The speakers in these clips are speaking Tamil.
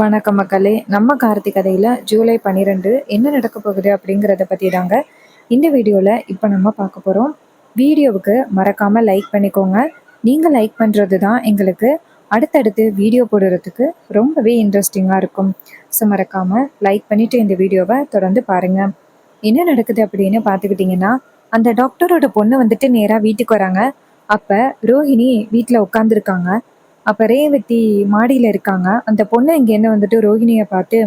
வணக்கம் மக்களே. நம்ம கார்த்தி கதையில் ஜூலை 12 என்ன நடக்க போகுது அப்படிங்கிறத பற்றி தாங்க இந்த வீடியோவில் இப்போ நம்ம பார்க்க போகிறோம். வீடியோவுக்கு மறக்காமல் லைக் பண்ணிக்கோங்க. நீங்கள் லைக் பண்ணுறது தான் எங்களுக்கு அடுத்தடுத்து வீடியோ போடுறதுக்கு ரொம்பவே இன்ட்ரெஸ்டிங்காக இருக்கும். ஸோ மறக்காமல் லைக் பண்ணிவிட்டு இந்த வீடியோவை தொடர்ந்து பாருங்கள். என்ன நடக்குது அப்படின்னு பார்த்துக்கிட்டிங்கன்னா, அந்த டாக்டரோட பொண்ணு வந்துட்டு நேராக வீட்டுக்கு வராங்க. அப்போ ரோஹிணி வீட்டில் உட்காந்துருக்காங்க. அப்போ ரேவதி மாடியில் இருக்காங்க. அந்த பொண்ணு இங்கேருந்து வந்துட்டு ரோஹிணியை பார்த்து,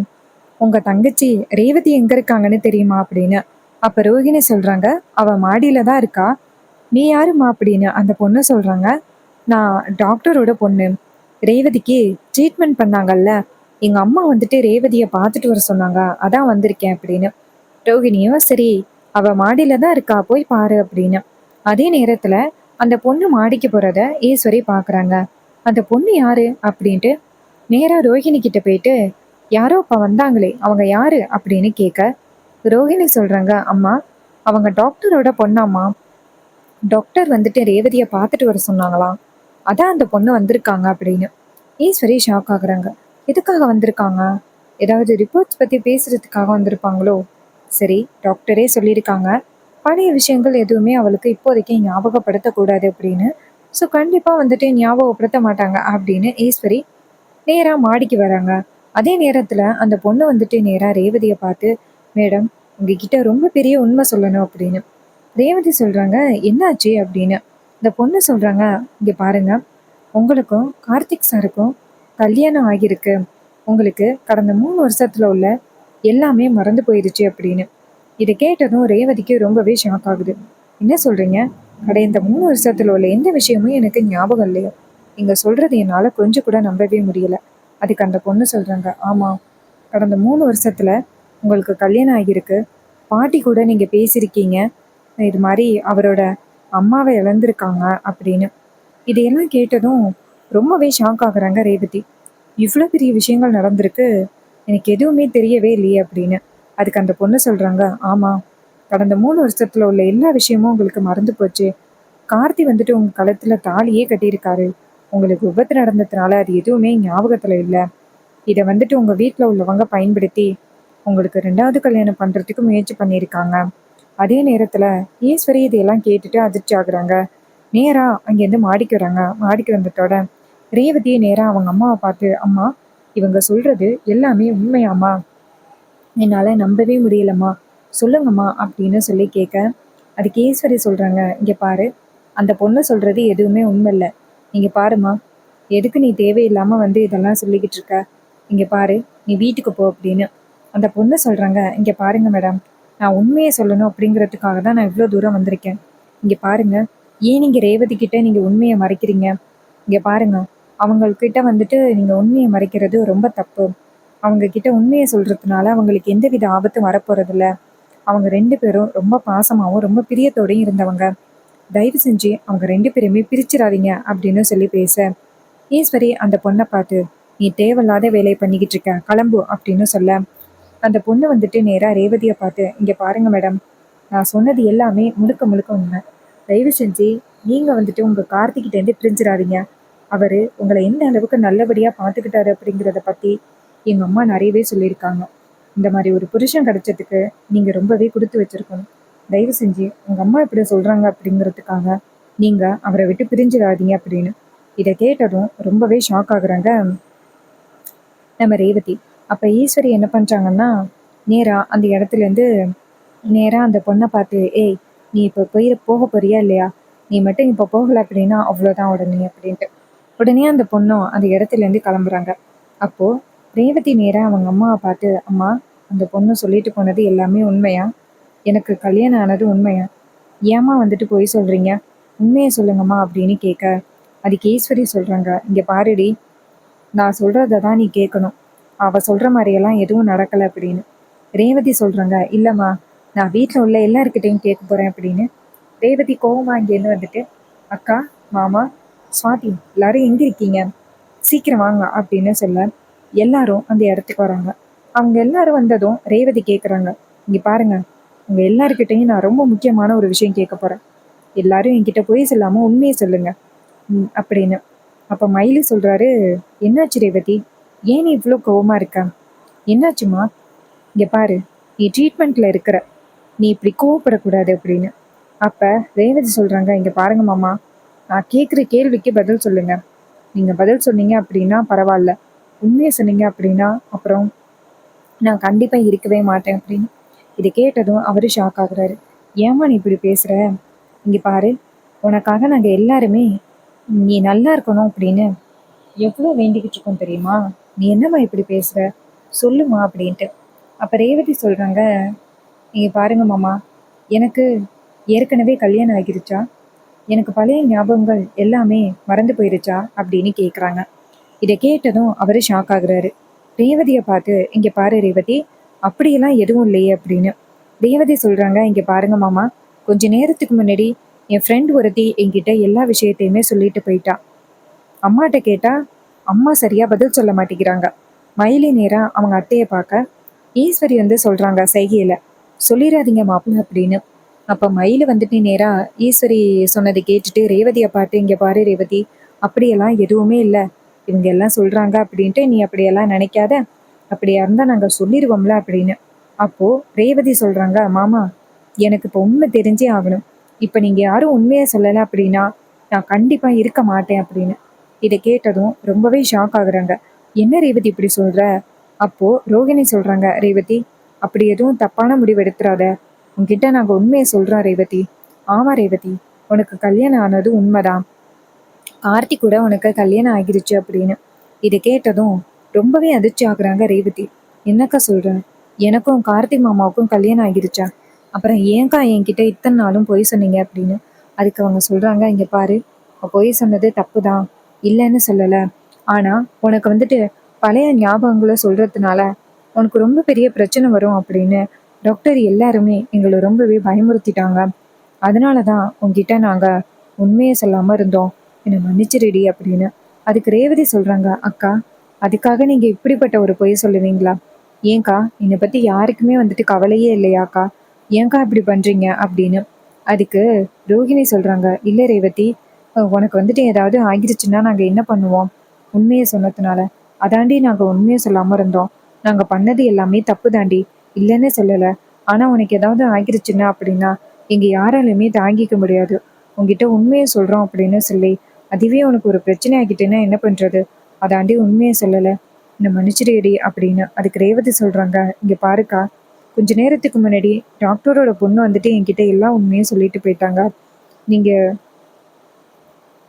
உங்கள் தங்கச்சி ரேவதி எங்கே இருக்காங்கன்னு தெரியுமா அப்படின்னு. அப்போ ரோஹிணி சொல்கிறாங்க, அவள் மாடியில் தான் இருக்கா. நீ யாருமா அப்படின்னு அந்த பொண்ணு சொல்கிறாங்க, நான் டாக்டரோட பொண்ணு. ரேவதிக்கு ட்ரீட்மெண்ட் பண்ணாங்கல்ல, எங்கள் அம்மா வந்துட்டு ரேவதியை பார்த்துட்டு வர சொன்னாங்க, அதான் வந்திருக்கேன் அப்படின்னு. ரோஹிணியும் சரி, அவள் மாடியில் தான் இருக்கா, போய் பாரு அப்படின்னு. அதே நேரத்தில் அந்த பொண்ணு மாடிக்கு போகிறத ஈஸ்வரி பார்க்குறாங்க. அந்த பொண்ணு யாரு அப்படின்ட்டு நேராக ரோஹிணி கிட்ட போயிட்டு, யாரோ அப்போ வந்தாங்களே அவங்க யாரு அப்படின்னு கேட்க, ரோஹிணி சொல்றாங்க, அம்மா அவங்க டாக்டரோட பொண்ணாம்மா. டாக்டர் வந்துட்டு ரேவதியை பார்த்துட்டு வர சொன்னாங்களாம், அதான் அந்த பொண்ணு வந்திருக்காங்க அப்படின்னு. ஈஸ்வரி ஷாக் ஆகுறாங்க. எதுக்காக வந்திருக்காங்க? ஏதாவது ரிப்போர்ட்ஸ் பற்றி பேசுறதுக்காக வந்திருப்பாங்களோ? சரி, டாக்டரே சொல்லியிருக்காங்க பழைய விஷயங்கள் எதுவுமே அவளுக்கு இப்போதைக்கு ஞாபகப்படுத்தக்கூடாது அப்படின்னு. ஸோ கண்டிப்பாக வந்துட்டு ஞாபகப்படுத்த மாட்டாங்க அப்படின்னு ஈஸ்வரி நேராக மாடிக்கு வராங்க. அதே நேரத்தில் அந்த பொண்ணு வந்துட்டு நேராக ரேவதியை பார்த்து, மேடம் உங்ககிட்ட ரொம்ப பெரிய உண்மை சொல்லணும் அப்படின்னு. ரேவதி சொல்கிறாங்க, என்னாச்சு அப்படின்னு. இந்த பொண்ணு சொல்கிறாங்க, இங்கே பாருங்க, உங்களுக்கும் கார்த்திக் சாருக்கும் கல்யாணம் ஆகியிருக்கு. உங்களுக்கு கடந்த 3 வருஷத்துல உள்ள எல்லாமே மறந்து போயிடுச்சு அப்படின்னு. இதை கேட்டதும் ரேவதிக்கு ரொம்பவே ஷாக் ஆகுது. என்ன சொல்றீங்க? இந்த 3 வருஷத்துல உள்ள எந்த விஷயமும் எனக்கு ஞாபகம் இல்லையோ. நீங்க சொல்றது என்னால கொஞ்சம் கூட நம்பவே முடியல. அதுக்கு அந்த பொண்ணு சொல்றாங்க, ஆமா, கடந்த 3 வருஷத்துல உங்களுக்கு கல்யாணம் ஆகியிருக்கு. பாட்டி கூட நீங்க பேசியிருக்கீங்க, இது மாதிரி அவரோட அம்மாவை இழந்திருக்காங்க அப்படின்னு. இதையெல்லாம் கேட்டதும் ரொம்பவே ஷாக் ஆகுறாங்க ரேவதி. இவ்வளோ பெரிய விஷயங்கள் நடந்திருக்கு, எனக்கு எதுவுமே தெரியவே இல்லையே அப்படின்னு. அதுக்கு அந்த பொண்ணு சொல்றாங்க, ஆமா, கடந்த 3 வருஷத்துல உள்ள எல்லா விஷயமும் உங்களுக்கு மறந்து போச்சு. கார்த்தி வந்துட்டு உங்க கழுத்துல தாலியே கட்டியிருக்காரு. உங்களுக்கு விபத்து நடந்ததுனால அது எதுவுமே ஞாபகத்துல இல்லை. இதை வந்துட்டு உங்க வீட்டில் உள்ளவங்க பயன்படுத்தி உங்களுக்கு 2வது கல்யாணம் பண்றதுக்கு முயற்சி பண்ணியிருக்காங்க. அதே நேரத்துல ஈஸ்வரி இதையெல்லாம் கேட்டுட்டு அதிர்ச்சி ஆகுறாங்க. நேரா அங்கேருந்து மாடிக்கு வராங்க. மாடிக்கு வந்ததோட ரேவதி நேரா அவங்க அம்மாவை பார்த்து, அம்மா இவங்க சொல்றது எல்லாமே உண்மையாம்மா, என்னால் நம்பவே முடியலம்மா, சொல்லுங்கம்மா அப்படின்னு சொல்லி கேட்க, அதுக்கு ஈஸ்வரி சொல்கிறாங்க, இங்கே பாரு, அந்த பொண்ணு சொல்கிறது எதுவுமே உண்மை இல்லை. இங்கே பாருமா, எதுக்கு நீ தேவையில்லாமல் வந்து இதெல்லாம் சொல்லிக்கிட்டு இருக்க? இங்கே பாரு, நீ வீட்டுக்கு போ அப்படின்னு. அந்த பொண்ணு சொல்கிறாங்க, இங்கே பாருங்க மேடம், நான் உண்மையை சொல்லணும் அப்படிங்கிறதுக்காக தான் நான் இவ்வளோ தூரம் வந்திருக்கேன். இங்கே பாருங்க, ஏன் நீங்கள் ரேவதி கிட்ட நீங்கள் உண்மையை மறைக்கிறீங்க? இங்கே பாருங்க, அவங்கக்கிட்ட வந்துட்டு நீங்கள் உண்மையை மறைக்கிறது ரொம்ப தப்பு. அவங்க கிட்ட உண்மையை சொல்றதுனால அவங்களுக்கு எந்தவித ஆபத்தும் வரப்போறதில்ல. அவங்க 2 பேரும் ரொம்ப பாசமாகவும் ரொம்ப பிரியத்தோடையும் இருந்தவங்க. தயவு செஞ்சு அவங்க 2 பேருமே பிரிச்சிடாதீங்க அப்படின்னு சொல்லி பேச, ஈஸ்வரி அந்த பொண்ணை பார்த்து, நீ தேவையில்லாத வேலையை பண்ணிக்கிட்டு இருக்க, கிளம்பு அப்படின்னு சொல்ல, அந்த பொண்ணு வந்துட்டு நேராக ரேவதியை பார்த்து, இங்கே பாருங்க மேடம், நான் சொன்னது எல்லாமே முழுக்க முழுக்க உண்மை. தயவு செஞ்சு நீங்கள் வந்துட்டு உங்கள் கார்த்திகிட்டேருந்து பிரிஞ்சிடாதீங்க. அவர் உங்களை எந்த அளவுக்கு நல்லபடியாக பார்த்துக்கிட்டாரு அப்படிங்கிறத பற்றி எங்கள் அம்மா நிறையவே சொல்லியிருக்காங்க. இந்த மாதிரி ஒரு புருஷன் கிடைச்சதுக்கு நீங்கள் ரொம்பவே கொடுத்து வச்சிருக்கணும். தயவு செஞ்சு உங்கள் அம்மா இப்படி சொல்கிறாங்க அப்படிங்கிறதுக்காக நீங்கள் அவரை விட்டு பிரிஞ்சிடாதீங்க அப்படின்னு. இதை கேட்டதும் ரொம்பவே ஷாக் ஆகுறாங்க நம்ம ரேவதி. அப்போ ஈஸ்வரி என்ன பண்ணுறாங்கன்னா, நேராக அந்த இடத்துலேருந்து நேராக அந்த பொண்ணை பார்த்து, ஏய் நீ இப்போ போக போறியா இல்லையா? நீ மட்டும் இப்போ போகலை அப்படின்னா அவ்வளோதான் உடனே அப்படின்ட்டு. உடனே அந்த பொண்ணும் அந்த இடத்துலேருந்து கிளம்புறாங்க. அப்போது ரேவதி நேராக அவங்க அம்மாவை பார்த்து, அம்மா அந்த பொண்ணு சொல்லிட்டு போனது எல்லாமே உண்மையா? எனக்கு கல்யாணம் ஆனது உண்மையா? ஏம்மா வந்துட்டு போய் சொல்கிறீங்க? உண்மையை சொல்லுங்கம்மா அப்படின்னு கேட்க, அதுக்கு ஈஸ்வரி சொல்கிறாங்க, இங்கே பாருடி, நான் சொல்கிறத தான் நீ கேட்கணும். அவள் சொல்கிற மாதிரியெல்லாம் எதுவும் நடக்கலை அப்படின்னு. ரேவதி சொல்கிறாங்க, இல்லைம்மா, நான் வீட்டில் உள்ள எல்லாருக்கிட்டையும் கேட்க போகிறேன் அப்படின்னு. ரேவதி கோவமா இங்கேருந்து வந்துட்டு, அக்கா, மாமா, சுவாதி எல்லாரும் எங்கே இருக்கீங்க? சீக்கிரம் வாங்க அப்படின்னு சொல்ல, எல்லாரும் அந்த இடத்துக்கு வராங்க. அவங்க எல்லாரும் வந்ததும் ரேவதி கேட்குறாங்க, இங்கே பாருங்க, உங்க எல்லாருக்கிட்டையும் நான் ரொம்ப முக்கியமான ஒரு விஷயம் கேட்க போகிறேன். எல்லாரும் என்கிட்ட போய் சொல்லாமல் உண்மையை சொல்லுங்க அப்படின்னு. அப்போ மயிலு சொல்கிறாரு, என்னாச்சு ரேவதி, ஏன் நீ இவ்வளோ கோவமாக இருக்க? என்னாச்சுமா? இங்கே பாரு, நீ ட்ரீட்மெண்ட்டில் இருக்கிற, நீ இப்படி கோவப்படக்கூடாது அப்படின்னு. அப்போ ரேவதி சொல்கிறாங்க, இங்கே பாருங்க மாமா, நான் கேட்குற கேள்விக்கு பதில் சொல்லுங்க. நீங்கள் பதில் சொன்னீங்க அப்படின்னா பரவாயில்ல, உண்மையை சொன்னீங்க அப்படின்னா அப்புறம் நான் கண்டிப்பாக இருக்கவே மாட்டேன் அப்படின்னு. இதை கேட்டதும் அவர் ஷாக் ஆகுறாரு. ஏம்மா நீ இப்படி பேசுகிற? இங்கே பாரு, உனக்காக நாங்கள் எல்லாருமே நீ நல்லா இருக்கணும் அப்படின்னு எவ்வளோ வேண்டிக்கிட்டு இருக்கோம் தெரியுமா? நீ என்னம்மா இப்படி பேசுகிற? சொல்லுமா அப்படின்ட்டு. அப்போ ரேவதி சொல்கிறாங்க, நீங்கள் பாருங்க மாமா, எனக்கு ஏற்கனவே கல்யாணம் ஆகிருச்சா? எனக்கு பழைய ஞாபகங்கள் எல்லாமே மறந்து போயிருச்சா அப்படின்னு கேட்குறாங்க. இதை கேட்டதும் அவர் ஷாக் ஆகுறாரு. ரேவதியை பார்த்து, இங்கே பாரு ரேவதி, அப்படியெல்லாம் எதுவும் இல்லையே அப்படின்னு. ரேவதி சொல்கிறாங்க, இங்கே பாருங்க மாமா, கொஞ்ச நேரத்துக்கு முன்னாடி என் ஃப்ரெண்ட் ஒருத்தி என்கிட்ட எல்லா விஷயத்தையுமே சொல்லிட்டு போயிட்டா. அம்மாட்ட கேட்டா அம்மா சரியா பதில் சொல்ல மாட்டேங்கிறாங்க. மயிலி நேரா அவங்க அத்தையை பார்க்க ஈஸ்வரி வந்து சொல்றாங்க சைகையில, சொல்லிடாதீங்க மாப்பிள்ள அப்படின்னு. அப்ப மயிலு வந்துட்டு நேரா ஈஸ்வரி சொன்னதை கேட்டுட்டு ரேவதியை பார்த்து, இங்க பாரு ரேவதி, அப்படியெல்லாம் எதுவுமே இல்லை, இவங்க எல்லாம் சொல்றாங்க அப்படின்ட்டு நீ அப்படியெல்லாம் நினைக்காத, அப்படியா இருந்தா நாங்க சொல்லிடுவோம்ல அப்படின்னு. அப்போ ரேவதி சொல்றாங்க, மாமா எனக்கு இப்போ உண்மை தெரிஞ்சே ஆகணும். இப்போ நீங்க யாரும் உண்மையை சொல்லலை அப்படின்னா நான் கண்டிப்பா இருக்க மாட்டேன் அப்படின்னு. இதை கேட்டதும் ரொம்பவே ஷாக் ஆகுறாங்க. என்ன ரேவதி இப்படி சொல்ற? அப்போ ரோகிணி சொல்றாங்க, ரேவதி அப்படி எதுவும் தப்பான முடிவு எடுத்துறாத, உன்கிட்ட நாங்க உண்மையை சொல்றோம் ரேவதி. ஆமா ரேவதி, உனக்கு கல்யாணம் ஆனது உண்மைதான், கார்த்தி கூட உனக்கு கல்யாணம் ஆகிருச்சு அப்படின்னு. இதை கேட்டதும் ரொம்பவே அதிர்ச்சி ஆகுறாங்க ரேவதி. என்னக்கா சொல்ற? எனக்கும் கார்த்திக் மாமாவுக்கும் கல்யாணம் ஆகிருச்சா? அப்புறம் ஏன்க்கா என்கிட்ட இத்தனை நாளும் பொய் சொன்னீங்க அப்படின்னு. அதுக்கு அவங்க சொல்றாங்க, இங்க பாரு, பொய் சொன்னது தப்பு தான், இல்லைன்னு சொல்லலை. ஆனா உனக்கு வந்துட்டு பழைய ஞாபகங்களை சொல்றதுனால உனக்கு ரொம்ப பெரிய பிரச்சனை வரும் அப்படின்னு டாக்டர் எல்லாருமே எங்களை ரொம்பவே பயமுறுத்திட்டாங்க. அதனால தான் உங்ககிட்ட நாங்கள் உண்மையை சொல்லாமல் இருந்தோம், என்னை மன்னிச்சிருடி அப்படின்னு. அதுக்கு ரேவதி சொல்கிறாங்க, அக்கா அதுக்காக நீங்கள் இப்படிப்பட்ட ஒரு பொய் சொல்லுவீங்களா? ஏன்க்கா என்னை பற்றி யாருக்குமே வந்துட்டு கவலையே இல்லையாக்கா? ஏன்க்கா இப்படி பண்ணுறீங்க அப்படின்னு. அதுக்கு ரோகிணி சொல்கிறாங்க, இல்லை ரேவதி, உனக்கு வந்துட்டு ஏதாவது ஆகிருச்சுன்னா நாங்கள் என்ன பண்ணுவோம்? உண்மையை சொன்னதுனால அதாண்டி நாங்கள் உண்மையை சொல்லாமல் இருந்தோம். நாங்கள் பண்ணது எல்லாமே தப்பு தாண்டி, இல்லைன்னு சொல்லலை. ஆனால் உனக்கு ஏதாவது ஆகிருச்சுன்னா அப்படின்னா எங்கள் யாராலையுமே தாங்கிக்க முடியாது. உங்ககிட்ட உண்மையை சொல்கிறோம் அப்படின்னு சொல்லி அதுவே உனக்கு ஒரு பிரச்சனை ஆகிட்டேன்னா என்ன பண்ணுறது? அதாண்டி உண்மையை சொல்லலை, என்னை மன்னிச்சிடுடி அப்படின்னு. அதுக்கு ரேவதி சொல்கிறாங்க, இங்கே பாருக்கா, கொஞ்ச நேரத்துக்கு முன்னாடி டாக்டரோட பொண்ணு வந்துட்டு என்கிட்ட எல்லா உண்மையும் சொல்லிட்டு போயிட்டாங்க. நீங்கள்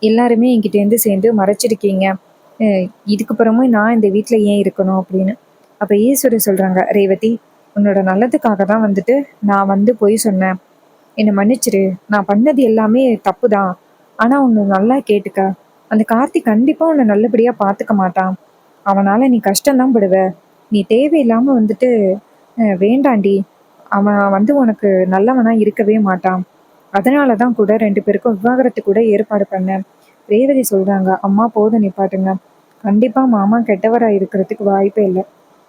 எல்லாருமே என்கிட்டேருந்து சேர்ந்து மறைச்சிருக்கீங்க. இதுக்கப்புறமும் நான் இந்த வீட்டில் ஏன் இருக்கணும் அப்படின்னு. அப்போ ஈஸ்வரி சொல்கிறாங்க, ரேவதி உன்னோட நல்லதுக்காக தான் வந்துட்டு நான் வந்து பொய் சொன்னேன், என்னை மன்னிச்சிரு, நான் பண்ணது எல்லாமே தப்பு தான். ஆனால் ஒன்று நல்லா கேட்டுக்க, அந்த கார்த்திக் கண்டிப்பாக உன்னை நல்லபடியாக பார்த்துக்க மாட்டான், அவனால் நீ கஷ்டம்தான் படுவ, நீ தேவையில்லாமல் வந்துட்டு வேண்டாண்டி, அவன் வந்து உனக்கு நல்லவனா இருக்கவே மாட்டான், அதனால தான் கூட 2 பேருக்கும் விவாகரத்து கூட ஏற்பாடு பண்ணேன். ரேவதி சொல்கிறாங்க, அம்மா போதும் நிப்பாட்டுங்க, கண்டிப்பாக மாமா கெட்டவராக இருக்கிறதுக்கு வாய்ப்பே இல்லை,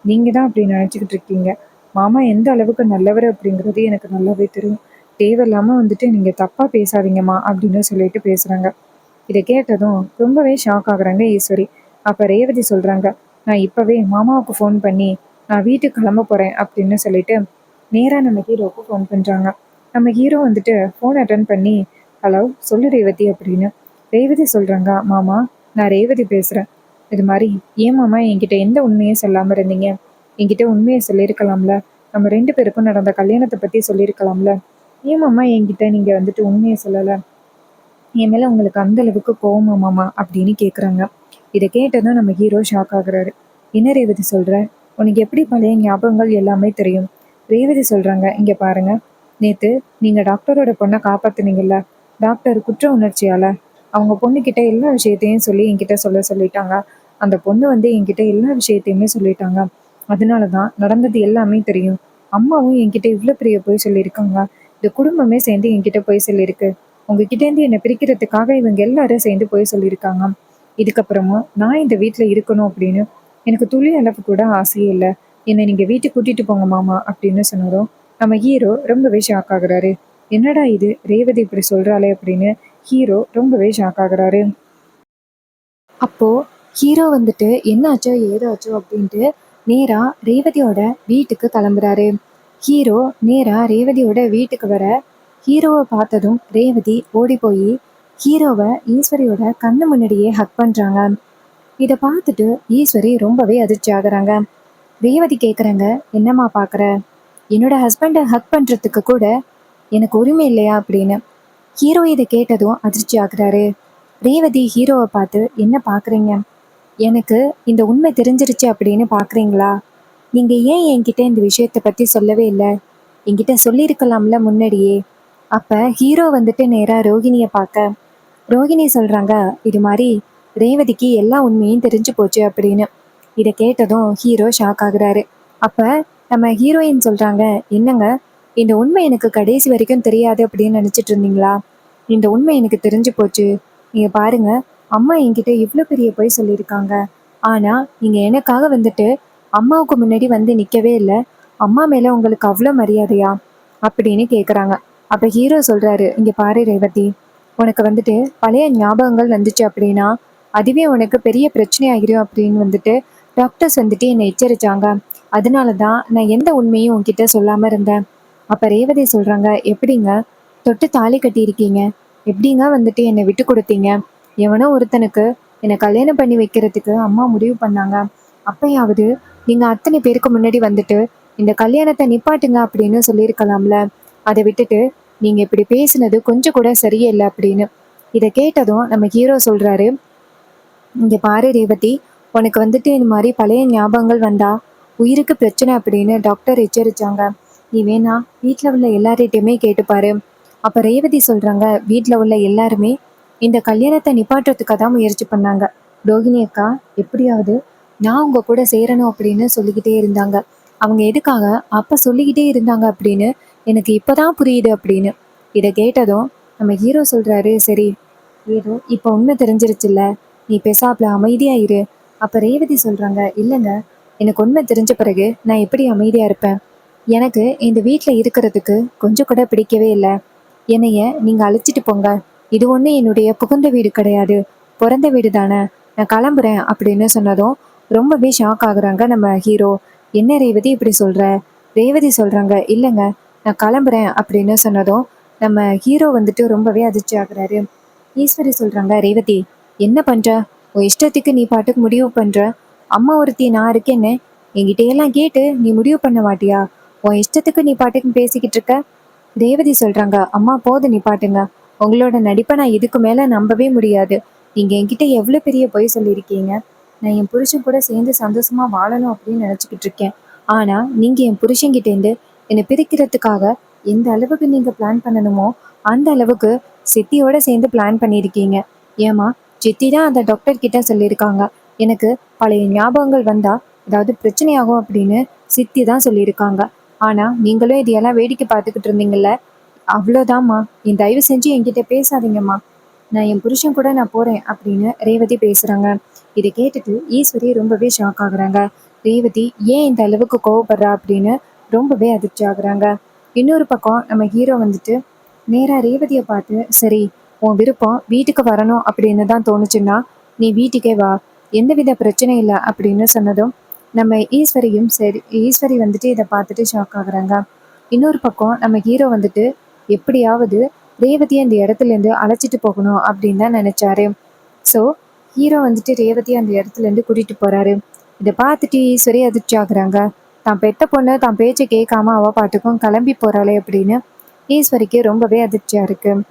நீங்கள் தான் அப்படி நினச்சிக்கிட்டு இருக்கீங்க. மாமா எந்த அளவுக்கு நல்லவர் அப்படிங்கிறது எனக்கு நல்லாவே தெரியும். தேவையில்லாமல் வந்துட்டு நீங்கள் தப்பாக பேசாதீங்கம்மா அப்படின்னு சொல்லிட்டு பேசுகிறாங்க. இதை கேட்டதும் ரொம்பவே ஷாக் ஆகுறாங்க ஈஸ்வரி. அப்போ ரேவதி சொல்கிறாங்க, நான் இப்போவே மாமாவுக்கு ஃபோன் பண்ணி நான் வீட்டுக்கு கிளம்ப போகிறேன் அப்படின்னு சொல்லிட்டு நேராக நம்ம ஹீரோவுக்கு ஃபோன் பண்ணுறாங்க. நம்ம ஹீரோ வந்துட்டு ஃபோன் அட்டன் பண்ணி, ஹலோ சொல்லு ரேவதி அப்படின்னு. ரேவதி சொல்கிறாங்க, மாமா நான் ரேவதி பேசுகிறேன், இது மாதிரி ஏன் மாமா என்கிட்ட எந்த உண்மையும் சொல்லாமல் இருந்தீங்க? என்கிட்ட உண்மையை சொல்லியிருக்கலாம்ல, நம்ம 2 பேருக்கும் நடந்த கல்யாணத்தை பற்றி சொல்லியிருக்கலாம்ல, ஏன் மாமா என்கிட்ட நீங்கள் வந்துட்டு உண்மையை சொல்லலை? என் மேலே உங்களுக்கு அந்த அளவுக்கு கோவமா மாமா அப்படின்னு கேட்குறாங்க. இதை கேட்டதும் நம்ம ஹீரோ ஷாக் ஆகுறாரு. என்ன ரேவதி சொல்கிற? உனக்கு எப்படி பழைய ஞாபகங்கள் எல்லாமே தெரியும்? ரேவதி சொல்கிறாங்க, இங்கே பாருங்க, நேற்று நீங்கள் டாக்டரோட பொண்ணை காப்பாற்றுனீங்கல்ல, டாக்டர் குற்ற உணர்ச்சியால் அவங்க பொண்ணுக்கிட்ட எல்லா விஷயத்தையும் சொல்லி என்கிட்ட சொல்லிட்டாங்க. அந்த பொண்ணு வந்து என்கிட்ட எல்லா விஷயத்தையுமே சொல்லிட்டாங்க. அதனால தான் நடந்தது எல்லாமே தெரியும். அம்மாவும் என்கிட்ட இவ்வளோ பெரிய போய் சொல்லியிருக்காங்க. இந்த குடும்பமே சேர்ந்து என்கிட்ட போய் சொல்லியிருக்கு. உங்ககிட்டேருந்து என்னை பிரிக்கிறதுக்காக இவங்க எல்லாரும் சேர்ந்து போய் சொல்லியிருக்காங்க. இதுக்கப்புறமும் நான் இந்த வீட்டில் இருக்கணும் அப்படின்னு எனக்கு துளி அளவு கூட ஆசையே இல்லை. என்னை நீங்கள் வீட்டுக்கு கூட்டிகிட்டு போங்க மாமா அப்படின்னு சொன்னதும் நம்ம ஹீரோ ரொம்பவே ஷாக் ஆகுறாரு. என்னடா இது ரேவதி இப்படி சொல்கிறாளே அப்படின்னு ஹீரோ ரொம்பவே ஷாக் ஆகுறாரு. அப்போ ஹீரோ வந்துட்டு என்னாச்சோ ஏதாச்சோ அப்படின்ட்டு நேரா ரேவதியோட வீட்டுக்கு கிளம்புறாரு. ஹீரோ நேரா ரேவதியோட வீட்டுக்கு வர ஹீரோவை பார்த்ததும் ரேவதி ஓடி போய் ஹீரோவை ஈஸ்வரியோட கண்ணு முன்னாடியே ஹக் பண்றாங்க. இதை பார்த்துட்டு ஈஸ்வரி ரொம்பவே அதிர்ச்சி ஆகுறாங்க. ரேவதி கேட்குறாங்க, என்னம்மா பார்க்குற? என்னோட ஹஸ்பண்டை ஹக் பண்ணுறதுக்கு கூட எனக்கு உரிமை இல்லையா அப்படின்னு. ஹீரோ இதை கேட்டதும் அதிர்ச்சி ஆகுறாரு. ரேவதி ஹீரோவை பார்த்து, என்ன பார்க்குறீங்க? எனக்கு இந்த உண்மை தெரிஞ்சிருச்சு அப்படின்னு பார்க்குறீங்களா? நீங்கள் ஏன் என்கிட்ட இந்த விஷயத்தை பற்றி சொல்லவே இல்லை? என்கிட்ட சொல்லியிருக்கலாம்ல முன்னாடியே. அப்போ ஹீரோ வந்துட்டு நேராக ரோகிணியை பார்க்க, ரோகிணி சொல்கிறாங்க, இது மாதிரி ரேவதிக்கு எல்லா உண்மையும் தெரிஞ்சு போச்சு அப்படின்னு. இதை கேட்டதும் ஹீரோ ஷாக் ஆகுறாரு. அப்போ நம்ம ஹீரோயின் சொல்கிறாங்க, என்னங்க இந்த உண்மை எனக்கு கடைசி வரைக்கும் தெரியாது அப்படின்னு நினச்சிட்டு இருந்தீங்களா? இந்த உண்மை எனக்கு தெரிஞ்சு போச்சு. நீங்கள் பாருங்க, அம்மா என்கிட்ட இவ்வளோ பெரிய பொய் சொல்லியிருக்காங்க. ஆனால் நீங்கள் எனக்காக வந்துட்டு அம்மாவுக்கு முன்னாடி வந்து நிற்கவே இல்லை. அம்மா மேலே உங்களுக்கு அவ்வளோ மரியாதையா அப்படின்னு கேட்குறாங்க. அப்போ ஹீரோ சொல்கிறாரு, இங்கே பாரு ரேவதி, உனக்கு வந்துட்டு பழைய ஞாபகங்கள் வந்துச்சு அப்படின்னா அதுவே உனக்கு பெரிய பிரச்சனை ஆகிரும் அப்படின்னு வந்துட்டு டாக்டர்ஸ் வந்துட்டு என்னை எச்சரிச்சாங்க. அதனால தான் நான் எந்த உண்மையும் உன்கிட்ட சொல்லாமல் இருந்தேன். அப்போ ரேவதி சொல்கிறாங்க, எப்படிங்க தொட்டு தாலி கட்டியிருக்கீங்க? எப்படிங்க வந்துட்டு என்னை விட்டு கொடுத்தீங்க? எவனோ ஒருத்தனுக்கு என்னை கல்யாணம் பண்ணி வைக்கிறதுக்கு அம்மா முடிவு பண்ணாங்க. அப்பயாவது நீங்கள் அத்தனை பேருக்கு முன்னாடி வந்துட்டு இந்த கல்யாணத்தை நிப்பாட்டுங்க அப்படின்னு சொல்லியிருக்கலாம்ல. அதை விட்டுட்டு நீங்கள் இப்படி பேசினது கொஞ்சம் கூட சரியில்லை அப்படின்னு. இதை கேட்டதும் நம்ம ஹீரோ சொல்கிறாரு, இங்கே பாரு ரேவதி, உனக்கு வந்துட்டு இந்த மாதிரி பழைய ஞாபகங்கள் வந்தா உயிருக்கு பிரச்சனை அப்படின்னு டாக்டர் எச்சரிச்சாங்க. நீ வேணா வீட்டில் உள்ள எல்லார்கிட்டையுமே கேட்டுப்பாரு. அப்போ ரேவதி சொல்கிறாங்க, வீட்டில் உள்ள எல்லாருமே இந்த கல்யாணத்தை நிப்பாட்டுறதுக்காக தான் முயற்சி பண்ணாங்க. ரோகிணி அக்கா எப்படியாவது நான் உங்கள் கூட சேரணும் அப்படின்னு சொல்லிக்கிட்டே இருந்தாங்க. அவங்க எதுக்காக அப்போ சொல்லிக்கிட்டே இருந்தாங்க அப்படின்னு எனக்கு இப்போதான் புரியுது அப்படின்னு. இதை கேட்டதும் நம்ம ஹீரோ சொல்கிறாரு, சரி ஏதோ இப்போ உண்மை தெரிஞ்சிருச்சுல்ல, நீ பேசாப்ல அமைதியா இரு. அப்போ ரேவதி சொல்கிறாங்க, இல்லைங்க, எனக்கு உண்மை தெரிஞ்ச பிறகு நான் எப்படி அமைதியாக இருப்பேன்? எனக்கு இந்த வீட்டில் இருக்கிறதுக்கு கொஞ்சம் கூட பிடிக்கவே இல்லை. என்னைய நீங்கள் அழைச்சிட்டு போங்க. இது ஒன்றும் என்னுடைய புகுந்த வீடு கிடையாது, பிறந்த வீடு தானே. நான் கிளம்புறேன் அப்படின்னு சொன்னதும் ரொம்பவே ஷாக் ஆகுறாங்க நம்ம ஹீரோ. என்ன ரேவதி இப்படி சொல்கிற? ரேவதி சொல்கிறாங்க, இல்லைங்க நான் கிளம்புறேன் அப்படின்னு சொன்னதும் நம்ம ஹீரோ வந்துட்டு ரொம்பவே அதிர்ச்சி ஆகுறாரு. ஈஸ்வரி சொல்கிறாங்க, ரேவதி என்ன பண்ணுற? உன் இஷ்டத்துக்கு நீ பாட்டுக்கு முடிவு பண்ணுற. அம்மா ஒருத்தி நான் இருக்கேன்னு என்கிட்டயெல்லாம் கேட்டு நீ முடிவு பண்ண மாட்டியா? உன் இஷ்டத்துக்கு நீ பாட்டுக்கு பேசிக்கிட்டு இருக்க. ரேவதி சொல்கிறாங்க, அம்மா போது நீ பாட்டுங்க. உங்களோட நடிப்பை நான் இதுக்கு மேலே நம்பவே முடியாது. நீங்கள் என்கிட்ட எவ்வளோ பெரிய பொய் சொல்லியிருக்கீங்க. நான் என் புருஷன் கூட சேர்ந்து சந்தோஷமாக வாழணும் அப்படின்னு நினச்சிக்கிட்டு இருக்கேன். ஆனால் நீங்கள் என் புருஷன்கிட்டேருந்து என்னை பிரிக்கிறதுக்காக எந்த அளவுக்கு நீங்கள் பிளான் பண்ணணுமோ அந்த அளவுக்கு சித்தியோட சேர்ந்து பிளான் பண்ணியிருக்கீங்க. ஏமா, சித்தி தான் அந்த டாக்டர் கிட்ட சொல்லியிருக்காங்க, எனக்கு பழைய ஞாபகங்கள் வந்தால் ஏதாவது பிரச்சனையாகும் அப்படின்னு சித்தி தான் சொல்லியிருக்காங்க. ஆனால் நீங்களும் இதையெல்லாம் வேடிக்கை பார்த்துக்கிட்டு இருந்தீங்கல்ல, அவ்வளோதாம்மா. என் தயவு செஞ்சு என்கிட்ட பேசாதீங்கம்மா. நான் என் புருஷன் கூட நான் போகிறேன் அப்படின்னு ரேவதி பேசுகிறாங்க. இதை கேட்டுட்டு ஈஸ்வரி ரொம்பவே ஷாக் ஆகுறாங்க. ரேவதி ஏன் இந்த அளவுக்கு கோவப்படுறா அப்படின்னு ரொம்பவே அதிர்ச்சி ஆகுறாங்க. இன்னொரு பக்கம் நம்ம ஹீரோ வந்துட்டு நேராக ரேவதியை பார்த்து, சரி உன் விருப்பம் வீட்டுக்கு வரணும் அப்படின்னு தான் தோணுச்சுன்னா நீ வீட்டுக்கே வா, எந்தவித பிரச்சனை இல்லை அப்படின்னு சொன்னதும் நம்ம ஈஸ்வரியும் சரி, ஈஸ்வரி வந்துட்டு இதை பார்த்துட்டு ஷாக் ஆகுறாங்க. இன்னொரு பக்கம் நம்ம ஹீரோ வந்துட்டு எப்படியாவது ரேவதியை அந்த இடத்துலேருந்து அழைச்சிட்டு போகணும் அப்படின்னு தான் நினச்சாரு. ஸோ ஹீரோ வந்துட்டு ரேவதியை அந்த இடத்துலேருந்து கூட்டிகிட்டு போகிறாரு. இதை பார்த்துட்டு ஈஸ்வரி அதிர்ச்சி ஆகுறாங்க. தான் பெத்த பொண்ணு தான் பேச்சை கேட்காம அவள் பாட்டுக்கும் கிளம்பி போகிறாளே அப்படின்னு ஈஸ்வரிக்கு ரொம்பவே அதிர்ச்சியாக இருக்குது.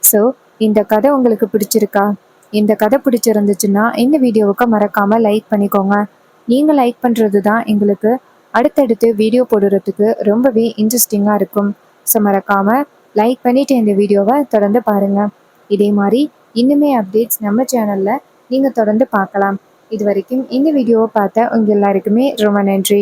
ஸோ இந்த கதை உங்களுக்கு பிடிச்சிருக்கா? இந்த கதை பிடிச்சிருந்துச்சுன்னா இந்த வீடியோவுக்கு மறக்காமல் லைக் பண்ணிக்கோங்க. நீங்கள் லைக் பண்ணுறது தான் எங்களுக்கு அடுத்தடுத்து வீடியோ போடுறதுக்கு ரொம்பவே இன்ட்ரெஸ்டிங்காக இருக்கும். ஸோ மறக்காமல் லைக் பண்ணிவிட்டு இந்த வீடியோவை தொடர்ந்து பாருங்கள். இதே மாதிரி இன்னுமே அப்டேட்ஸ் நம்ம சேனலில் நீங்கள் தொடர்ந்து பார்க்கலாம். இது வரைக்கும் இந்த வீடியோவை பார்த்த உங்கள் எல்லாருக்குமே ரொம்ப நன்றி.